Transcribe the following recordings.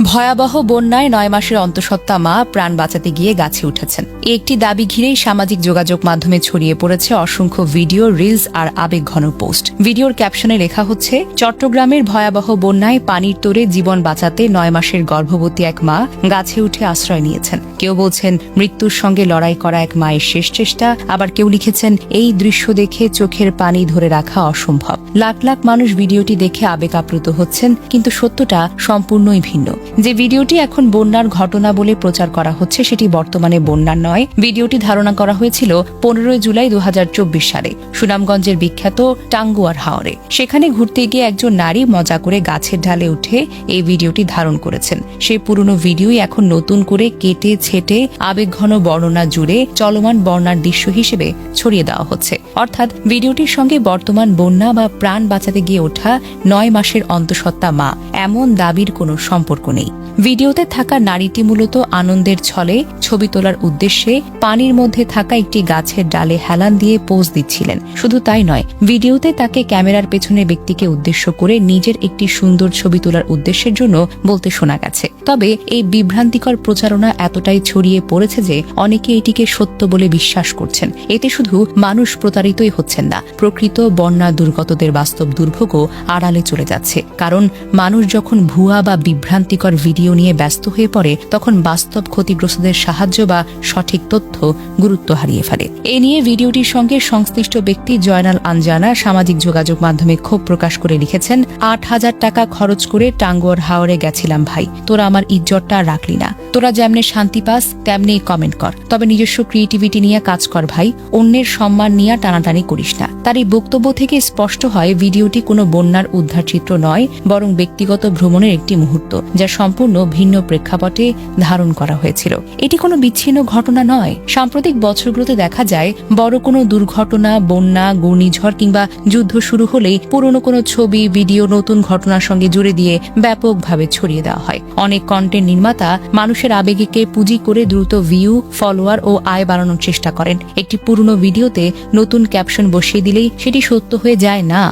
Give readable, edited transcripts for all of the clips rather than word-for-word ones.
ভয়াবহ বন্যায় ৯ মাসের অন্তঃসত্ত্বা মা প্রাণ বাঁচাতে গিয়ে গাছে উঠেছেন। একটি দাবি ঘিরেই সামাজিক যোগাযোগ মাধ্যমে ছড়িয়ে পড়েছে অসংখ্য ভিডিও, রিলস আর আবেগঘন পোস্ট। ভিডিওর ক্যাপশনে লেখা হচ্ছে, চট্টগ্রামের ভয়াবহ বন্যায় পানির তোরে জীবন বাঁচাতে ৯ মাসের গর্ভবতী এক মা গাছে উঠে আশ্রয় নিয়েছেন। কেউ বলছেন মৃত্যুর সঙ্গে লড়াই করা এক মায়ের শেষ চেষ্টা, আবার কেউ লিখেছেন এই দৃশ্য দেখে চোখের পানি ধরে রাখা অসম্ভব। লাখ লাখ মানুষ ভিডিওটি দেখে আবেগ আপ্লুত হচ্ছেন, কিন্তু সত্যটা সম্পূর্ণই ভিন্ন। যে ভিডিওটি এখন বন্যার ঘটনা বলে প্রচার করা হচ্ছে সেটি বর্তমানে বন্যার নয়। ভিডিওটি ধারণা করা হয়েছিল 15 জুলাই 2024 সালে সুনামগঞ্জের বিখ্যাত টাঙ্গুয়ার হাওরে। সেখানে ঘুরতে গিয়ে একজন নারী মজা করে গাছের ঢালে উঠে এই ভিডিওটি ধারণ করেছেন। সেই পুরনো ভিডিওই এখন নতুন করে কেটে ছেটে আবেগঘন বর্ণনা জুড়ে চলমান বন্যার দৃশ্য হিসেবে ছড়িয়ে দেওয়া হচ্ছে। অর্থাৎ ভিডিওটির সঙ্গে বর্তমান বন্যা বা প্রাণ বাঁচাতে গিয়ে ওঠা ৯ মাসের অন্তঃসত্ত্বা মা এমন দাবির কোনো সম্পর্ক নেই। ভিডিওতে থাকা নারীটি মূলত আনন্দের ছলে ছবি তোলার উদ্দেশ্যে পানির মধ্যে থাকা একটি গাছের ডালে হেলান দিয়ে পোজ দিচ্ছিলেন। শুধু তাই নয়, ভিডিওতে তাকে ক্যামেরার পেছনে ব্যক্তিকে উদ্দেশ্য করে নিজের একটি সুন্দর ছবি তোলার উদ্দেশ্যের জন্য বলতে শোনা গেছে। তবে এই বিভ্রান্তিকর প্রচারণা এতটাই ছড়িয়ে পড়েছে যে অনেকে এটিকে সত্য বলে বিশ্বাস করছেন। এতে শুধু মানুষ প্রতারিতই হচ্ছেন না, প্রকৃত বন্যা দুর্গতদের বাস্তব দুর্ভোগও আড়ালে চলে যাচ্ছে। কারণ মানুষ যখন ভুয়া বা বিভ্রান্তিকর ভিডিও নিয়ে ব্যস্ত হয়ে পড়ে, তখন বাস্তব ক্ষতিগ্রস্তদের সাহায্য বা সঠিক তথ্য গুরুত্ব হারিয়ে ফেলে। এ নিয়ে ভিডিওটির সঙ্গে সংশ্লিষ্ট ব্যক্তি জয়নাল আঞ্জানা সামাজিক যোগাযোগ মাধ্যমে ক্ষোভ প্রকাশ করে লিখেছেন, ৮,০০০ টাকা খরচ করে টাঙ্গুয়ার হাওরে গেছিলাম ভাই, তোরা আমার ইজ্জতটা রাখলি না। তোরা যেমনে শান্তি পাস তেমনি কমেন্ট কর, তবে নিজস্ব ক্রিয়েটিভিটি নিয়ে কাজ কর ভাই, অন্যের সম্মান নিয়ে টানাটানি করিস না। তার এই বক্তব্য থেকে স্পষ্ট হয় ভিডিওটি কোনো বন্যার উদ্ধার চিত্র নয়, বরং ব্যক্তিগত ভ্রমণের একটি মুহূর্ত, যা সম্পূর্ণ ভিন্ন প্রেক্ষাপটে ধারণ করা হয়েছিল। এটি কোনো বিচ্ছিন্ন ঘটনা নয়। সাম্প্রতিক বছরগুলোতে দেখা যায় বড় কোনো দুর্ঘটনা, বন্যা, ঘূর্ণিঝড় কিংবা যুদ্ধ শুরু হলেই পুরনো কোনো ছবি, ভিডিও নতুন ঘটনার সঙ্গে জুড়ে দিয়ে ব্যাপকভাবে ছড়িয়ে দেওয়া হয়। অনেক কন্টেন্ট নির্মাতা মানুষের আবেগকে পুঁজি করে দ্রুত ভিউ, ফলোয়ার ও আয় বাড়ানোর চেষ্টা করেন। একটি পুরনো ভিডিওতে নতুন ক্যাপশন বসিয়ে দিলেই সেটি সত্য হয়ে যায় না।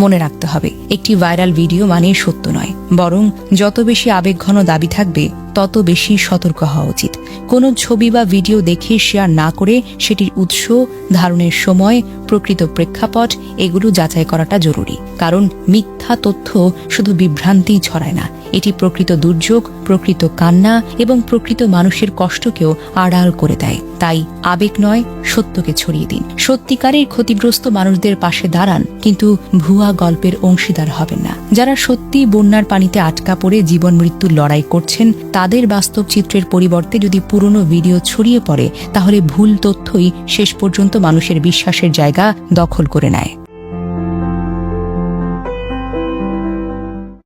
মনে রাখতে হবে, একটি ভাইরাল ভিডিও মানে সত্য নয়, বরং যত বেশি আবেগঘন দাবি থাকবে তত বেশি সতর্ক হওয়া উচিত। কোনো ছবি বা ভিডিও দেখে শেয়ার না করে সেটির উৎস, ধারণের সময়, প্রকৃত প্রেক্ষাপট এগুলো যাচাই করাটা জরুরি। কারণ মিথ্যা তথ্য শুধু বিভ্রান্তি ছড়ায় না, এটি প্রকৃত দুর্যোগ, প্রকৃত কান্না এবং প্রকৃত মানুষের কষ্টকেও আড়াল করে দেয়। তাই আবেগ নয়, সত্যকে ছড়িয়ে দিন। সত্যিকারের ক্ষতিগ্রস্ত মানুষদের পাশে দাঁড়ান, কিন্তু ভুয়া গল্পের অংশীদার হবেন না। যারা সত্যি বন্যার পানিতে আটকা পড়ে জীবন মৃত্যুর লড়াই করছেন, তাদের বাস্তব চিত্রের পরিবর্তে যদি পুরনো ভিডিও ছড়িয়ে পড়ে, তাহলে ভুল তথ্যই শেষ পর্যন্ত মানুষের বিশ্বাসের জায়গা দখল করে নেয়।